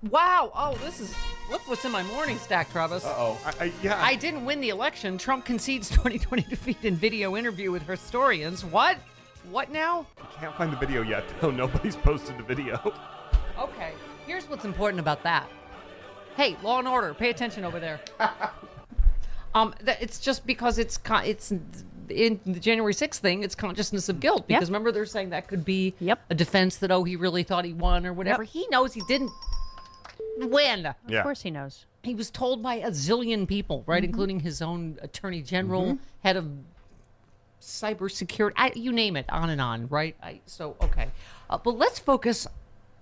Wow. Oh, look what's in my morning stack, Travis. Uh-oh. I didn't win the election. Trump concedes 2020 defeat in video interview with historians. What? What now? I can't find the video yet, though. Nobody's posted the video. Okay. Here's what's important about that. Hey, Law and Order, pay attention over there. It's just because it's in the January 6th thing, it's consciousness of guilt. Because remember, they're saying that could be a defense that, he really thought he won or whatever. He knows he didn't win. Of course he knows. He was told by a zillion people, right, including his own attorney general, head of cybersecurity, you name it, on and on, right? Okay. But let's focus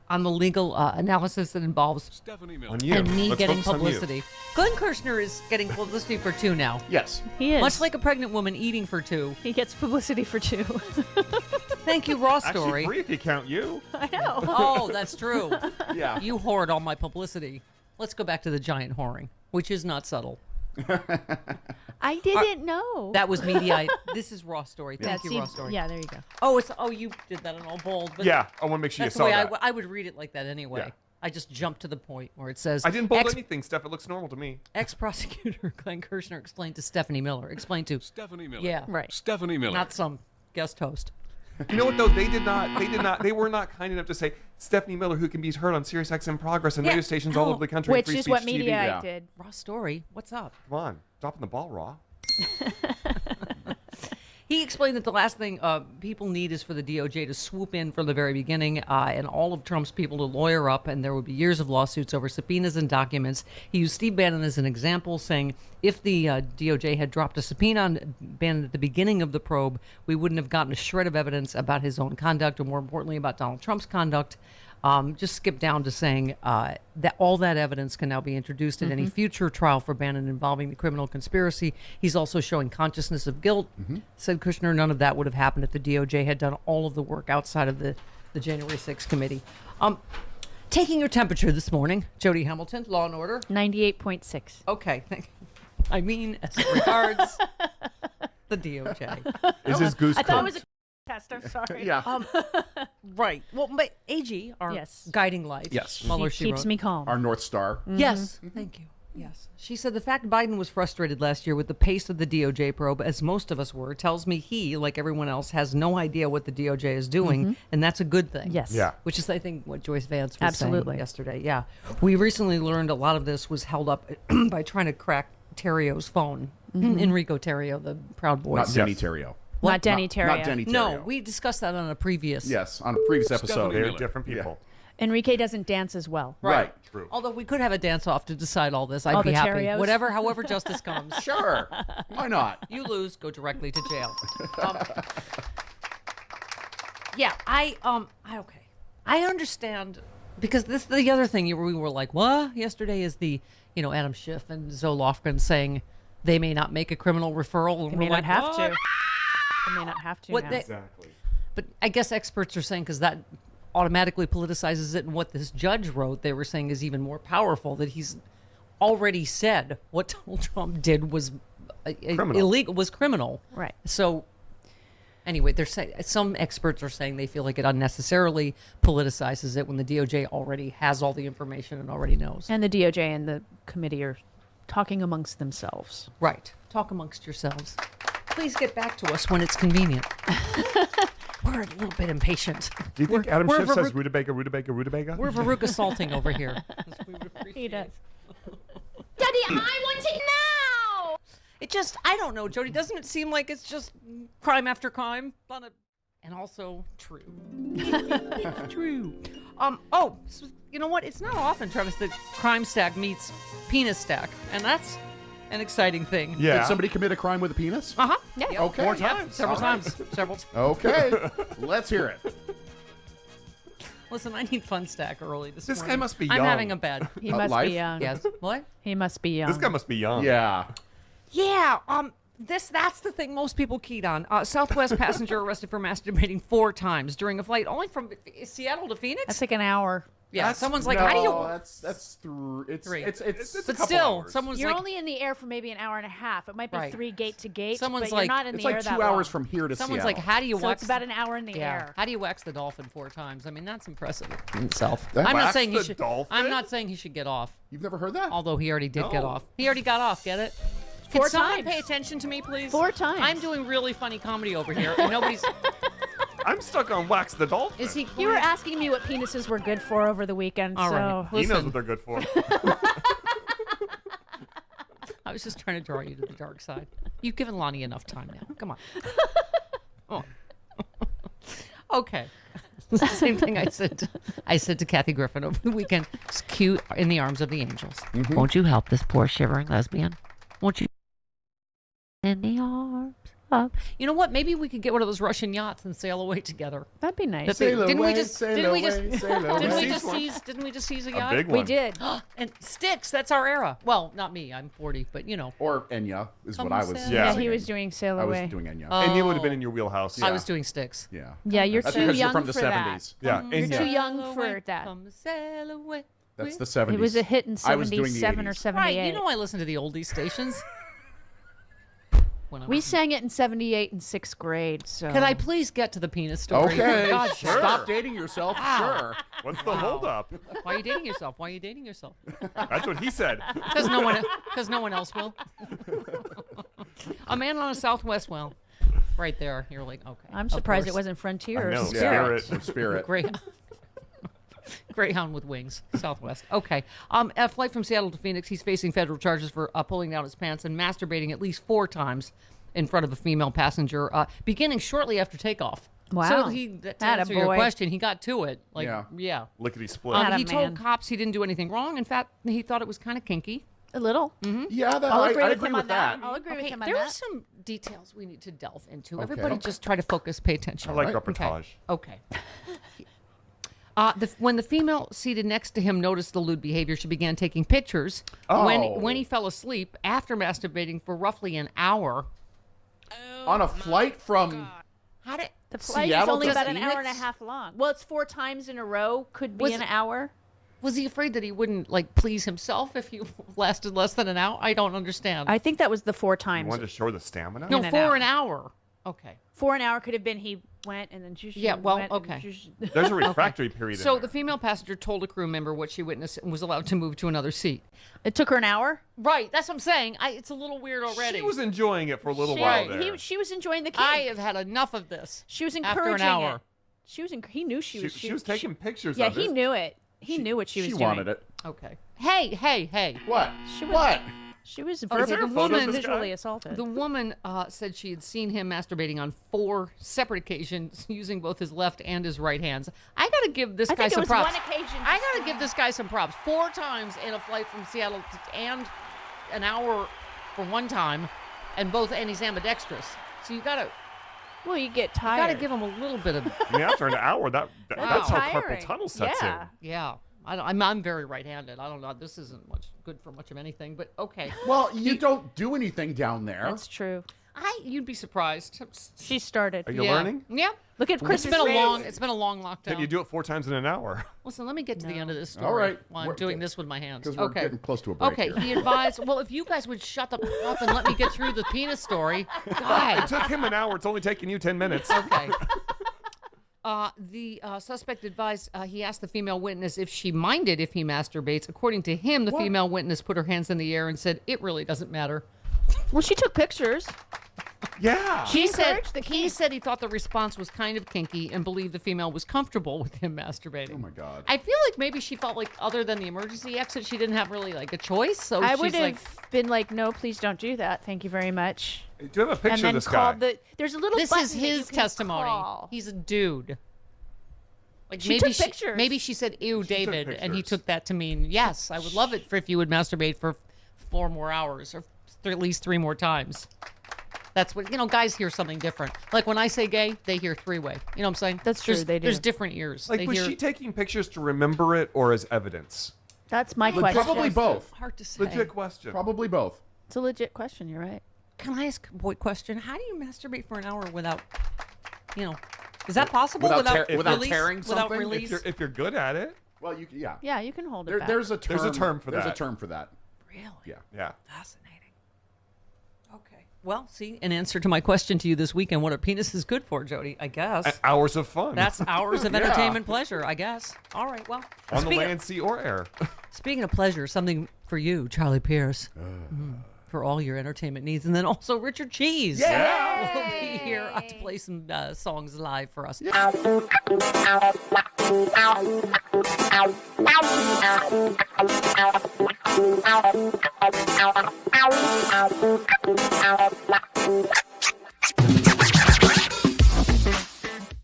on the legal analysis that involves Stephanie Miller. and me Let's getting focus on you. publicity. Glenn Kirschner is getting publicity for 2 now. Yes. He is. Much like a pregnant woman eating for 2. He gets publicity for 2. Thank you, Raw Actually, Story. 3 if you count you. I know. Oh, that's true. Yeah. You hoard all my publicity. Let's go back to the giant whoring, which is not subtle. I didn't know. That was media. This is Raw Story. Thank Yeah, you, Raw Story. Yeah, there you go. You did that in all bold. But Yeah, I want to make sure you that's the saw way that. I would read it like that anyway. Yeah. I just jumped to the point where it says I didn't bold anything, Steph. It looks normal to me. Ex-prosecutor Glenn Kirschner explained to Stephanie Miller. Explained to Stephanie Miller. Yeah. Right. Stephanie Miller. not some guest host. You know what, though? They were not kind enough to say Stephanie Miller, who can be heard on SiriusXM Progress and radio stations all over the country. Which and Free is what Speech media TV. I did. Raw Story. What's up? Come on, dropping the ball, Raw. He explained that the last thing people need is for the DOJ to swoop in from the very beginning and all of Trump's people to lawyer up, and there would be years of lawsuits over subpoenas and documents. He used Steve Bannon as an example, saying if the DOJ had dropped a subpoena on Bannon at the beginning of the probe, we wouldn't have gotten a shred of evidence about his own conduct, or more importantly, about Donald Trump's conduct. Just skip down to saying that all that evidence can now be introduced in any future trial for Bannon involving the criminal conspiracy. He's also showing consciousness of guilt. Said Kirschner, none of that would have happened if the DOJ had done all of the work outside of the January 6th committee. Taking your temperature this morning, Jody Hamilton, Law and Order. 98.6. Okay, thank you. I mean, as regards the DOJ. Is his goose I thought it cooked? was a test. I'm sorry. Yeah. Right. Well, but AG, our guiding light. Yes. Mueller, He keeps me calm. Our North Star. Yes. Thank you. Yes. She said the fact Biden was frustrated last year with the pace of the DOJ probe, as most of us were, tells me he, like everyone else, has no idea what the DOJ is doing, and that's a good thing. Yes. Yeah. Which is, I think, what Joyce Vance was Absolutely. saying yesterday. Yeah. We recently learned a lot of this was held up by trying to crack Terrio's phone. Enrico Terrio, the Proud Boy. Not Denny Yes. Terrio. Not Denny Terrio. Not Denny Terrio. No, we discussed that on a previous. Yes, on a previous episode. Stephanie They're Miller. different people. Enrique doesn't dance as well. Right. True. Although we could have a dance off to decide all this, I'd All be the happy. Terrios? Whatever, however justice comes. Sure. Why not? You lose, go directly to jail. Yeah, I understand because this the other thing we were like, what? Yesterday is the Adam Schiff and Zoe Lofgren saying they may not make a criminal referral. And They we're may not like, have what? to. They may not have to What now. they- Exactly. But I guess experts are saying because that automatically politicizes it, and what this judge wrote, they were saying is even more powerful. That he's already said what Donald Trump did was illegal, was criminal. Right. So anyway, they're saying some experts are saying they feel like it unnecessarily politicizes it when the DOJ already has all the information and already knows. And the DOJ and the committee are talking amongst themselves. Right. Talk amongst yourselves. Please get back to us when it's convenient. We're a little bit impatient. Do you think Adam we're Schiff says Veruca- rutabaga? We're Veruca salting over here. He does. Daddy, I want it now! It just, I don't know, Jody. Doesn't it seem like it's just crime after crime? And also true. True. So you know what? It's not often, Travis, that crime stack meets penis stack. And that's an exciting thing. Yeah. Did somebody commit a crime with a penis? Uh-huh. Yeah. Okay. More Yeah, times. several All right. times. Several times. Okay. Let's hear it. Listen, I need fun stack early this This morning. guy must be I'm young. having a bad. He must life? be young. Yes. What? He must be young. This guy must be young. Yeah. Yeah. That's the thing most people keyed on. Southwest passenger arrested for masturbating 4 times during a flight only from Seattle to Phoenix. That's like an hour. Yeah, someone's like, no, how do you? That's it's Three. it's It's a But couple still, hours. someone's You're like, only in the air for maybe an hour and a half. It might be Right. 3 gate to gate, Someone's but like- you're not in it's the air like that 2 hours long. from here to someone's Seattle. like, how do you So wax? it's about an hour in the yeah. air. How do you wax the dolphin 4 times? I mean, that's impressive in itself. That- I'm not Wax saying he the should. dolphin? I'm not saying he should get off. You've never heard that? Although he already did get No. off. He already got off. Get it? Can 4 someone times. pay attention to me, please? 4 times. I'm doing really funny comedy over here, and nobody's. I'm stuck on wax the dolphin. Is he? You were asking me what penises were good for over the weekend, All so right. He knows Listen. what they're good for. I was just trying to draw you to the dark side. You've given Lonnie enough time now. Come on. Oh. Okay. It's the same thing I said to Kathy Griffin over the weekend. It's cute in the arms of the angels. Won't you help this poor shivering lesbian? Won't you? In the arms of. You know what? Maybe we could get one of those Russian yachts and sail away together. that'd be nice. That Sail didn't we away, just? sail Didn't we away, just? sail away. Didn't we Seized just one. seize? Didn't we just seize a A yacht? big one. We did. And Styx, that's our era. Well, not me. I'm 40, but you know. Or Enya is what I was. Someone Yeah. Yeah, singing. he was doing Sail I was Away. doing Enya. And you would have been in your wheelhouse. I was doing Styx. yeah. Yeah, you're That's too because young you're from the for 70s. Yeah. You're And too yeah. young for that. Come sail away. That's the 70s. It was a hit in I was doing the 77 or 80s. 78. Right, you know I listen to the oldie stations. When I We was- sang it in 78 in 6th grade, so. Could I please get to the penis story? Okay. For God's sake. Stop dating yourself. Sure. What's the holdup? Why are you dating yourself? Why are you dating yourself? That's what he said. Because no one else will. A man on a Southwest well. Right there. You're like, okay. I'm of surprised it course. wasn't Frontier I or know. Spirit. Spirit. Spirit. Great. Greyhound with wings, Southwest. Okay. A flight from Seattle to Phoenix. He's facing federal charges for pulling down his pants and masturbating at least 4 times in front of a female passenger, beginning shortly after takeoff. Wow. So to answer your Attaboy. question, he got to it. Like, Yeah. yeah. Lickety split. Atta He told man. cops he didn't do anything wrong. In fact, he thought it was kind of kinky. A little. Yeah, that, I'll I agree I with agree him with on that. that. I'll agree with Okay, him on there are that. some details we need to delve into. Okay. Everybody just try to focus, pay attention. I like Alright. reportage. Okay. When the female seated next to him noticed the lewd behavior, she began taking pictures. Oh. When he fell asleep after masturbating for roughly an hour. On a flight from How did The flight is Seattle only to about an hour and a Phoenix? half long. Well, it's 4 times in a row. Could be Was an it- hour. was he afraid that he wouldn't please himself if he lasted less than an hour? I don't understand. I think that was the 4 You times. wanted to show her the stamina? no, in and for out. an hour. Okay. 4 an hour could have been he went and then Yeah, well, went and okay. There's a refractory period. So in the there. female passenger told a crew member what she witnessed and was allowed to move to another seat. It took her an hour. Right, that's what I'm saying. It's a little weird already. She was enjoying it for a little She- while there. She was enjoying the kink. I have had enough of this. She was after encouraging an hour. it. She was. He knew she was. She was taking pictures Yeah, of he it. knew it. He knew what she was she doing. wanted it. Okay. Hey. What? She was- What? She was there verbally a photo of woman- this visually guy? assaulted. The woman said she had seen him masturbating on 4 separate occasions using both his left and his right hands. I got to give this I guy think it some was props. one occasion. I got to give this guy some props. 4 times in a flight from Seattle and an hour for one time, and he's ambidextrous. So you got to Well, you get tired. give him a little bit of I mean, after an hour, that's how carpal tiring. tunnel sets Yeah. in. yeah. I'm very right-handed. I don't know. This isn't much good for much of anything, but okay. Well, you don't do anything down there. That's true. You'd be surprised. She started. Are you Yeah. learning? Yeah. Look at Chris. It's been a long lockdown. Can you do it 4 times in an hour? Listen, let me get to the end of this story All right. while I'm We're- doing this with my hands. Because we're Okay. getting close to a break Okay, here. he advised. Well, if you guys would shut the up and let me get through the penis story, God. It took him an hour. It's only taking you 10 minutes. Okay. The suspect advised. He asked the female witness if she minded if he masturbates. According to him, the female witness put her hands in the air and said, "It really doesn't matter." Well, she took pictures. Yeah. He said encouraged the he kink. said he thought the response was kind of kinky and believed the female was comfortable with him masturbating. Oh my God. I feel like maybe she felt like other than the emergency exit, she didn't have really like a choice. So I she's would like, have been like, "No, please don't do that. Thank you very much." Do you have a And picture of then this guy? called the. There's a little. "This button is that you his can testimony. call. He's a dude." Like She maybe took pictures. maybe she said, "Ew, She took David," and he pictures. took that to mean, "Yes, I would love it if you would masturbate for 4 more hours or at least 3 more times." That's what guys hear something different. Like when I say gay, they hear 3-way. You know what I'm saying? That's true, they do. There's different ears. Like, they was hear, she taking pictures to remember it or as evidence? That's my question. Probably both. hard to say. Legit question. Probably both. It's a legit question. You're right. Can I ask a boy question? How do you masturbate for an hour without, is that possible? Without tearing release? something? Without release? If you're good at it, Well, yeah. Yeah, you can hold it back. There's a term. There's a term for There's that. a term for that. Really? Yeah. Yeah. Fascinating. Okay. Well, see, an answer to my question to you this weekend: what a penis is good for, Jody? I guess Hours of fun. that's hours of entertainment pleasure. I guess. All right. Well, on the speaking- land, sea, or air. Speaking of pleasure, something for you, Charlie Pierce, for all your entertainment needs, and then also Richard Cheese. Yeah. Will be here to play some songs live for us. Ow.